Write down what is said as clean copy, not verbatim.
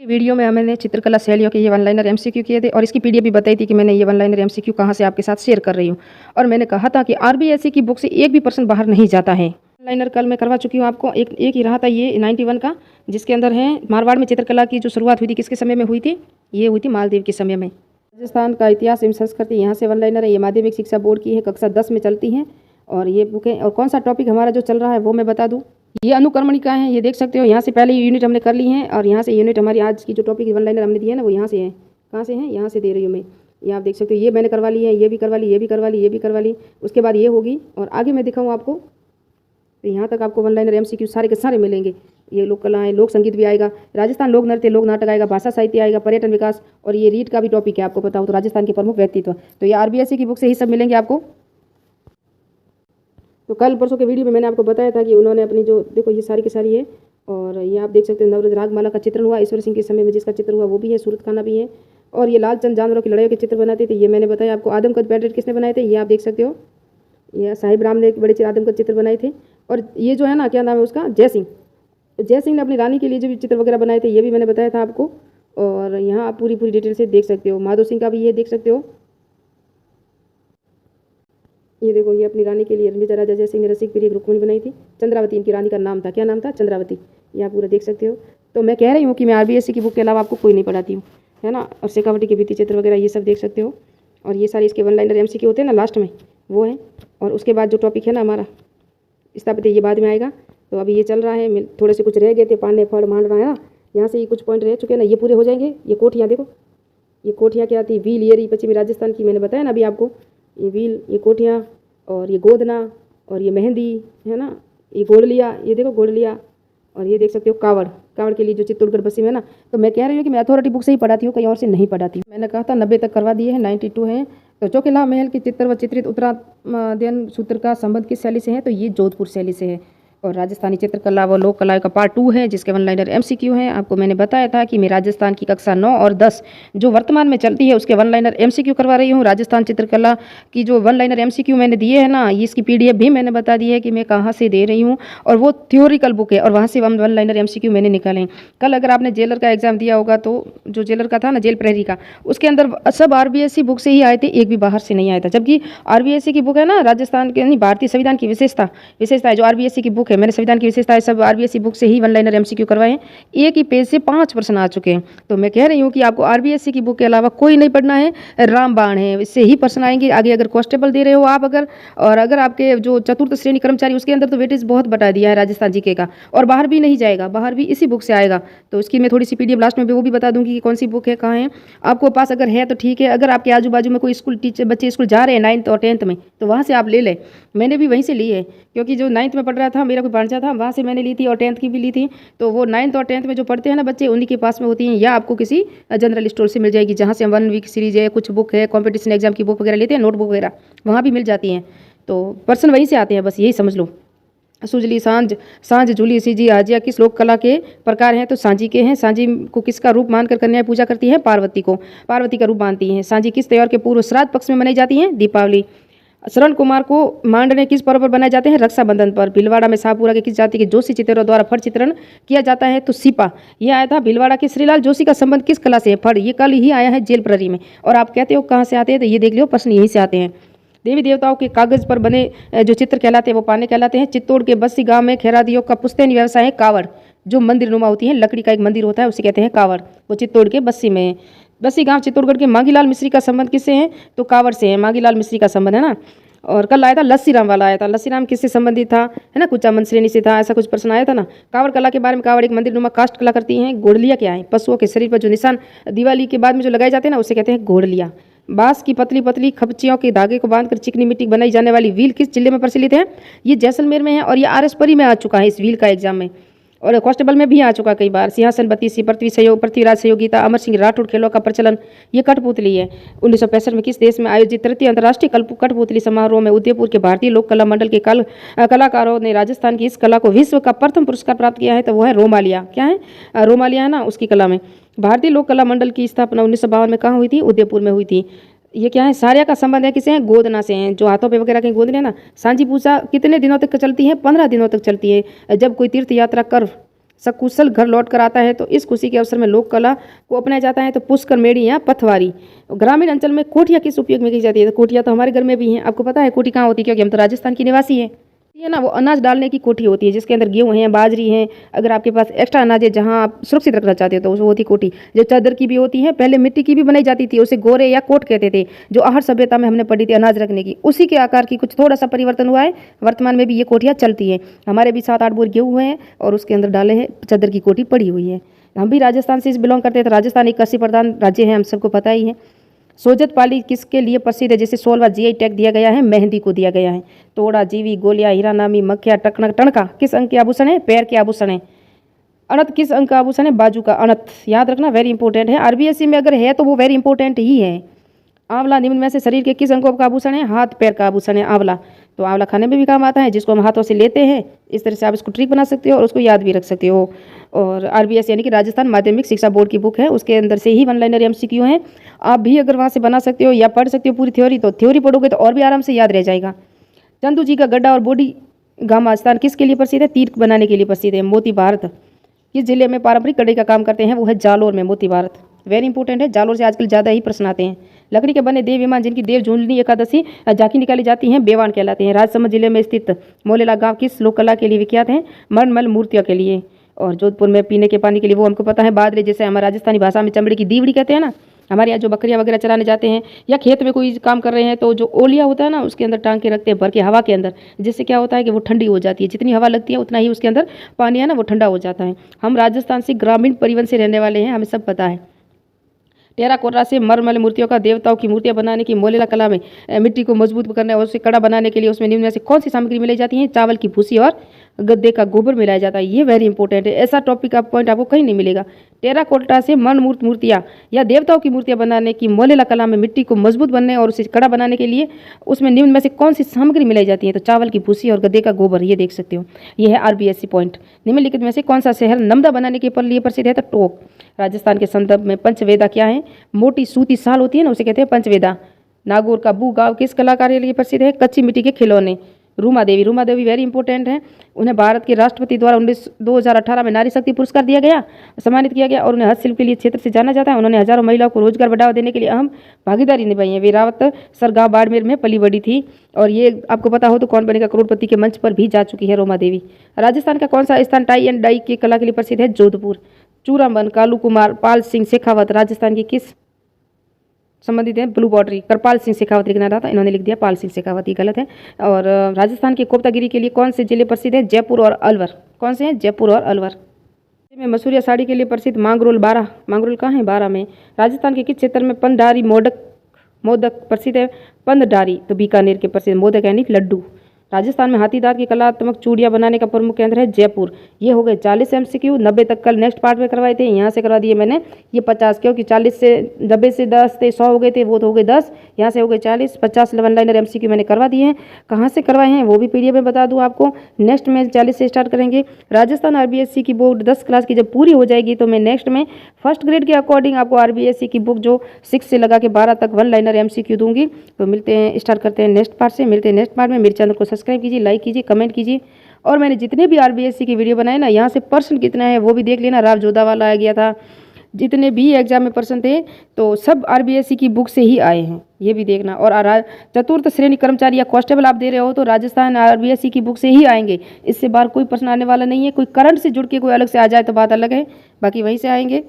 Video में मैंने चित्रकला शैलियों के ये वन लाइनर एमसीक्यू किए थे और इसकी पीडीएफ भी बताई थी कि मैंने ये वन लाइनर एमसीक्यू कहाँ से आपके साथ शेयर कर रही हूँ। और मैंने कहा था कि आरबीएससी की बुक से एक भी पर्सन बाहर नहीं जाता है। वन लाइनर कल मैं करवा चुकी हूँ आपको, एक ही रहा था ये 91 का, जिसके अंदर है मारवाड़ में चित्रकला की जो शुरुआत हुई थी किसके समय में हुई थी, ये हुई थी मालदीव के समय में। राजस्थान का इतिहास एवं संस्कृति यहाँ से वन लाइनर है। ये माध्यमिक शिक्षा बोर्ड की है, कक्षा 10 में चलती है और ये बुक है। और कौन सा टॉपिक हमारा जो चल रहा है वो मैं बता दूँ, ये अनुक्रमणिका है। ये देख सकते हो, यहाँ से पहले यूनिट हमने कर ली है और यहाँ से यूनिट हमारी आज की जो टॉपिक वन लाइनर हमने दी है ना वो यहाँ से है। कहाँ से है, यहाँ से दे रही हूँ मैं। ये आप देख सकते हो, ये मैंने करवा ली है, ये भी करवा ली, ये भी करवा ली, ये भी करवा ली। उसके बाद ये होगी और आगे मैं दिखाऊँ आपको, तो यहाँ तक आपको वन लाइनर एमसीक्यू सारे के सारे मिलेंगे। ये लोक कलाएँ, लोक संगीत भी आएगा, राजस्थान लोक नृत्य लोक नाटक आएगा, भाषा साहित्य आएगा, पर्यटन विकास, और ये रीड का भी टॉपिक है। आपको पता हो तो राजस्थान के प्रमुख व्यक्तित्व, तो ये आरबीएससी की बुक से ही सब मिलेंगे आपको। तो कल परसों के वीडियो में मैंने आपको बताया था कि उन्होंने अपनी जो देखो ये सारी की सारी है। और ये आप देख सकते हैं नवरज रागमाला का चित्रण हुआ, ईश्वर सिंह के समय में जिसका चित्र हुआ वो भी है, सूरत खाना भी है। और ये लालचंद जानवरों की लड़ाई के चित्र बनाते थे, ये मैंने बताया आपको। आदमकद पैटर्न किसने बनाए थे, ये आप देख सकते हो, ये साहिब राम ने एक बड़े आदमकद चित्र बनाए थे। और ये जो है ना, क्या नाम है उसका, जय सिंह, जय सिंह ने अपनी रानी के लिए जो भी चित्र वगैरह बनाए थे ये भी मैंने बताया था आपको। और यहाँ आप पूरी डिटेल से देख सकते हो। माधो सिंह का भी ये देख सकते हो, ये देखो, ये अपनी रानी के लिए रणविजय राजा जय सिंह ने रसिक प्रिय रुक्मिणी बनाई थी। चंद्रावती इनकी रानी का नाम था, क्या नाम था, चंद्रावती। ये आप पूरा देख सकते हो। तो मैं कह रही हूँ कि मैं आरबीएससी की बुक के अलावा आपको कोई नहीं पढ़ाती हूँ, है ना। और शेखावटी के भित्ति चित्र वगैरह ये सब देख सकते हो। और ये सारे इसके वन लाइनर एमसीक्यू होते हैं ना लास्ट में, वो है। और उसके बाद जो टॉपिक है ना हमारा स्थापत्य, ये बाद में आएगा। तो अभी ये चल रहा है, थोड़े से कुछ रह गए थे, पांडे फड़ मांड रहा है ना, यहाँ से ये कुछ पॉइंट रह चुके हैं ना, ये पूरे हो जाएंगे। ये कोठियाँ देखो, ये कोठियाँ क्या आती, व्हील एरी पश्चिमी राजस्थान की, मैंने बताया ना अभी आपको। ये व्हील, ये कोठियाँ, और ये गोदना, और ये मेहंदी, है ना, ये गोड़लिया, ये देखो गोड़लिया। और ये देख सकते हो कावड़, कावड़ के लिए जो चित्तौड़गढ़ पश्चिम है ना। तो मैं कह रही हूँ कि मैं अथॉरिटी बुक से ही पढ़ाती हूँ, कहीं और से नहीं पढ़ाती हूँ। मैंने कहा था 90 तक करवा दिए हैं, 92 है। तो चौकिला महल के चित्र व चित्रित उत्तराध्ययन सूत्र का संबंध किस शैली से है, तो ये जोधपुर शैली से है। और राजस्थानी चित्रकला व लोक कला का पार्ट 2 है, जिसके वन लाइनर एमसीक्यू है। आपको मैंने बताया था कि मैं राजस्थान की कक्षा 9 और 10 जो वर्तमान में चलती है उसके वन लाइनर एमसीक्यू करवा रही हूँ। राजस्थान चित्रकला की जो वन लाइनर एमसीक्यू मैंने दिए है ना, इसकी पीडीएफ भी मैंने बता दी है कि मैं कहाँ से दे रही हूँ। और वो थ्योरिकल बुक है और वहाँ से वन लाइनर एमसीक्यू मैंने निकाले। कल अगर आपने जेलर का एग्जाम दिया होगा तो जो जेलर का था ना, जेल प्रहरी का, उसके अंदर सब आरबीएससी बुक से ही आए थे, एक भी बाहर से नहीं आया था। जबकि आरबीएससी की बुक है ना, राजस्थान के नहीं, भारतीय संविधान की विशेषता है जो आरबीएससी की बुक है, मैंने संविधान की विशेषता सब आरबीएससी बुक से ही वन लाइनर एमसीक्यू करवाए हैं। एक ही पेज से 5 प्रश्न आ चुके हैं। तो मैं कह रही हूँ कि आपको आरबीएससी की बुक के अलावा कोई नहीं पढ़ना है। रामबाण है, इससे ही प्रश्न आएंगे आगे। अगर कांस्टेबल दे रहे हो आप, अगर आपके जो चतुर्थ श्रेणी कर्मचारी, उसके अंदर तो वेटेज बहुत बता दिया है राजस्थान जीके का, और बाहर भी नहीं जाएगा, बाहर भी इसी बुक से आएगा। तो इसकी मैं थोड़ी सी पीडीएफ लास्ट में भी वो भी बता दूंगी कि कौन सी बुक है, कहाँ है आपको पास। अगर है तो ठीक है, अगर आपके आजू बाजू में कोई स्कूल टीचर बच्चे स्कूल जा रहे हैं 9th और 10th में, तो वहाँ से आप ले लें। मैंने भी वहीं से ली है, क्योंकि जो 9th में पढ़ रहा था मेरा कोई भांजा था, वहाँ से मैंने ली थी, और 10th की भी ली थी। तो वो 9th और 10th में जो पढ़ते हैं ना बच्चे, उन्हीं के पास में होती हैं, या आपको किसी जनरल स्टोर से मिल जाएगी, जहाँ से हम 1 वीक सीरीज है, कुछ बुक है, कॉम्पिटिशन एग्जाम की बुक वगैरह लेते हैं, नोटबुक वगैरह वहाँ भी मिल जाती हैं। तो पर्सन वहीं से आते हैं, बस यही समझ लो। सुजली सांझ जूली सीजी आजिया किस लोक कला के प्रकार हैं, तो सांझी के हैं। सांझी को किसका रूप मानकर कन्याएं पूजा करती हैं, पार्वती को, पार्वती का रूप मानती हैं। सांझी किस त्योहार के पूर्व श्राद्ध पक्ष में मनाई जाती हैं, दीपावली। शरण कुमार को मांडने किस पर्व पर बनाए जाते हैं, रक्षाबंधन पर। भीलवाड़ा में शाहपुरा के किस जाति के जोशी चित्रों द्वारा फड़ चित्रण किया जाता है, तो सिपा। यह आया था भीलवाड़ा के श्रीलाल जोशी का संबंध किस कला से है, फड़। ये कल ही आया है जेल प्रहरी में। और आप कहते हो कहाँ से आते हैं, तो ये देख लो, प्रश्न यहीं से आते हैं। देवी देवताओं के कागज पर बने जो चित्र कहलाते हैं वो पाने कहलाते हैं। चित्तौड़ के बस्सी गांव में खेरादियों का पुश्तैनी व्यवसाय है, कावड़। जो मंदिर नुमा होती है, लकड़ी का एक मंदिर होता है, उसे कहते हैं कावड़। वो चित्तौड़ के बस्सी में है। बस्सी गांव चित्तौड़गढ़ के मांगीलाल मिश्री का संबंध किससे है, तो कावड़ से है, मांगीलाल मिश्री का संबंध है ना। और कल आया था लस्सी राम वाला आया था, लस्सी राम किससे संबंधित था, है ना, कुचामन श्रेणी से था, ऐसा कुछ प्रश्न आया था ना। कावड़ कला के बारे में, कावड़ एक मंदिर नुमा कास्ट कला करती हैं। गोड़लिया क्या है, पशुओं के शरीर पर जो निशान दिवाली के बाद में जो लगाए जाते हैं ना, उसे कहते हैं गोड़लिया। बांस की पतली पतली खपचियों के धागे को बांधकर चिकनी मिट्टी बनाई जाने वाली व्हील किस जिले में प्रचलित है, ये जैसलमेर में है। और ये आरएस परी में आ चुका है इस व्हील का एग्जाम में, और कांस्टेबल में भी आ चुका कई बार। सिंहासन बत्तीसी, पृथ्वीराज सहयोगिता, अमर सिंह राठौड़ खेलों का प्रचलन। ये कठपुतली है। 1965 में किस देश में आयोजित तृतीय अंतर्राष्ट्रीय कठपुतली समारोह में उदयपुर के भारतीय लोक कला मंडल के कलाकारों ने राजस्थान की इस कला को विश्व का प्रथम पुरस्कार प्राप्त किया है, तो वो है रोमालिया। क्या है, रोमालिया है ना, उसकी कला में। भारतीय लोक कला मंडल की स्थापना 1952 में कहाँ हुई थी, उदयपुर में हुई थी। ये क्या है, सारिया का संबंध है किसे है, गोदना से हैं, जो हाथों पे वगैरह कहीं गोदने ना। सांझी पूजा कितने दिनों तक चलती है, 15 दिनों तक चलती है। जब कोई तीर्थ यात्रा कर सकुशल घर लौट कर आता है तो इस खुशी के अवसर में लोक कला को अपनाया जाता है। तो पुष्कर मेड़ी या पथवारी। ग्रामीण अंचल में कोठिया किस उपयोग में की जाती है? तो कोठिया तो हमारे घर में भी है। आपको पता है कोठी कहाँ होती है? क्योंकि हम तो राजस्थान की निवासी हैं। ये ना वो अनाज डालने की कोठी होती है जिसके अंदर गेहूँ हैं, बाजरी हैं। अगर आपके पास एक्स्ट्रा अनाज है जहाँ आप सुरक्षित रखना चाहते हो तो वो होती कोठी। जो चादर की भी होती है, पहले मिट्टी की भी बनाई जाती थी, उसे गोरे या कोट कहते थे, जो आहट सभ्यता में हमने पढ़ी थी अनाज रखने की। उसी के आकार की कुछ थोड़ा सा परिवर्तन हुआ है। वर्तमान में भी ये कोठियाँ चलती हैं। हमारे भी 7-8 बोर गेहूँ हुए हैं और उसके अंदर डाले हैं चादर की कोठी पड़ी हुई है। हम भी राजस्थान से बिलोंग करते हैं। तो राजस्थान एक कृषि प्रधान राज्य है, हम सबको पता ही है। सोजत पाली किसके लिए प्रसिद्ध है? जैसे 16वां जीआई टैग दिया गया है, मेहंदी को दिया गया है। तोड़ा, जीवी, गोलिया, हीरानामी, मखिया, टणका किस अंक के आभूषण है? पैर के आभूषण है। अनत किस अंक का आभूषण है? बाजू का अनत। याद रखना, वेरी इंपॉर्टेंट है। आरबीएससी में अगर है तो वो वेरी इंपॉर्टेंट ही है। आंवला निम्न में से शरीर के किस अंगों का आभूषण है? हाथ पैर का आभूषण है आंवला। तो आंवला खाने में भी काम आता है, जिसको हम हाथों से लेते हैं। इस तरह से आप इसको ट्रिक बना सकते हो और उसको याद भी रख सकते हो। और आरबीएस यानी कि राजस्थान माध्यमिक शिक्षा बोर्ड की बुक है, उसके अंदर से ही 1 लाइनर एमसीक्यू हैं। आप भी अगर वहाँ से बना सकते हो या पढ़ सकते हो पूरी थ्योरी, तो थ्योरी पढ़ोगे तो और भी आराम से याद रह जाएगा। चंदू जी का गड्ढा और बॉडी गामा स्थान किसके लिए प्रसिद्ध है? तीर बनाने के लिए प्रसिद्ध है। मोती भारत किस जिले में पारंपरिक कढ़ाई का काम करते हैं? वो है जालोर में। मोती भारत वेरी इंपॉर्टेंट है। जालोर से आजकल ज़्यादा ही प्रश्न आते हैं। लकड़ी के बने देव विमान जिनकी देव झूलनी एकादशी झांकी निकाली जाती है, बेवान कहलाते हैं। राजसमंद जिले में स्थित मोलेला गांव किस लोक कला के लिए विख्यात है? मरमल मूर्तियों के लिए। और जोधपुर में पीने के पानी के लिए वो हमको पता है बादरे, जैसे हमारे राजस्थानी भाषा में चमड़े की दीवड़ी कहते हैं ना। हमारे यहाँ जो बकरियाँ वगैरह चराने जाते हैं या खेत में कोई काम कर रहे हैं तो जो ओलिया होता है ना उसके अंदर टांग के रखते हैं भर के हवा के अंदर, जिससे क्या होता है कि वो ठंडी हो जाती है। जितनी हवा लगती है उतना ही उसके अंदर पानी है ना वो ठंडा हो जाता है। हम राजस्थान से ग्रामीण परिवहन से रहने वाले हैं, हमें सब पता है। टेराकोटा से मरमल मूर्तियों का देवताओं की मूर्तियां बनाने की मोलेला कला में मिट्टी को मजबूत करने और उसे कड़ा बनाने के लिए उसमें निम्न में से कौन सी सामग्री मिलाई जाती है? चावल की भूसी और गद्दे का गोबर मिलाया जाता है। ये वेरी इंपॉर्टेंट है। ऐसा टॉपिक का पॉइंट आपको कहीं नहीं मिलेगा। टेराकोटा से मणमूर्त मूर्तियां या देवताओं की मूर्तियां बनाने की मोलेला कला में मिट्टी को मजबूत बनने और उसे कड़ा बनाने के लिए उसमें निम्न में से कौन सी सामग्री मिलाई जाती है? तो चावल की भूसी और गद्दे का गोबर। ये देख सकते हो, ये है आरबीएससी पॉइंट। निम्नलिखित में से कौन सा शहर नमदा बनाने के लिए प्रसिद्ध है? तो टोंक। राजस्थान के संदर्भ में पंचवेदा क्या है? मोटी सूती साल होती है ना, उसे कहते हैं पंचवेदा। नागौर का बू गांव किस कलाकार के लिए प्रसिद्ध है? कच्ची मिट्टी के खिलौने। रूमा देवी वेरी इंपॉर्टेंट है। उन्हें भारत के राष्ट्रपति द्वारा 2018 में नारी शक्ति पुरस्कार दिया गया, सम्मानित किया गया और उन्हें हस्तशिल्प के लिए क्षेत्र से जाना जाता है। उन्होंने हजारों महिलाओं को रोजगार बढ़ावा देने के लिए अहम भागीदारी निभाई है। वीरावत सरगांव बाड़मेर में पली बड़ी थी और ये आपको पता हो तो कौन बनेगा करोड़पति के मंच पर भी जा चुकी है रोमा देवी। राजस्थान का कौन सा स्थान टाई एंड डाई की कला के लिए प्रसिद्ध है? जोधपुर। चूरामन, कालू कुमार, पाल सिंह शेखावत राजस्थान की किस संबंधित है? Blue pottery. करपाल सिंह शेखावत लिखना था, इन्होंने लिख दिया पाल सिंह शेखावत, ये गलत है। और राजस्थान की कोफ्तागिरी के लिए कौन से जिले प्रसिद्ध है? जयपुर और अलवर। कौन से हैं? जयपुर और अलवर। में मसूरिया साड़ी के लिए प्रसिद्ध मांगरोल 12। मांगरोल कहाँ है? 12 में। राजस्थान के किस क्षेत्र में पंडारी मोदक प्रसिद्ध है? पंदडारी। तो बीकानेर के प्रसिद्ध मोदक यानी लड्डू। राजस्थान में हाथी दांत की कलात्मक चूड़ियाँ बनाने का प्रमुख केंद्र है? जयपुर। ये हो गए 40 एमसीक्यू। 90 तक कल नेक्स्ट पार्ट में करवाए थे, यहाँ से करवा दिए मैंने ये 50, क्योंकि 40 से 90 से 10 थे 100 हो गए थे, वो तो हो गए 10, यहाँ से हो गए 40। 50 1 लाइनर एमसीक्यू मैंने करवा दिए हैं। कहाँ से करवाए हैं वो भी पीडीएफ में बता दूँ आपको। नेक्स्ट में 40 से स्टार्ट करेंगे। राजस्थान आरबीएससी की बोर्ड 10 क्लास की जब पूरी हो जाएगी तो मैं नेक्स्ट में फर्स्ट ग्रेड के अकॉर्डिंग आपको आरबीएससी की बुक जो 6 से लगा के 12 तक 1 लाइनर एमसीक्यू दूंगी। तो मिलते हैं, स्टार्ट करते हैं नेक्स्ट पार्ट से। मिलते हैं नेक्स्ट पार्ट में। मेरे चैनल को सब्सक्राइब कीजिए, लाइक कीजिए, कमेंट कीजिए। और मैंने जितने भी आरबीएससी की वीडियो बनाए ना, यहाँ से पर्सन कितना है वो भी देख लेना। राव जोधा वाला आ गया था, जितने भी एग्जाम में पर्सन थे तो सब आरबीएससी की बुक से ही आए हैं, ये भी देखना। और चतुर्थ श्रेणी कर्मचारी या कांस्टेबल आप दे रहे हो तो राजस्थान आरबीएससी की बुक से ही आएंगे। इससे बाहर कोई प्रश्न आने वाला नहीं है। कोई करंट से जुड़ के कोई अलग से आ जाए तो बात अलग है, बाकी वहीं से आएंगे।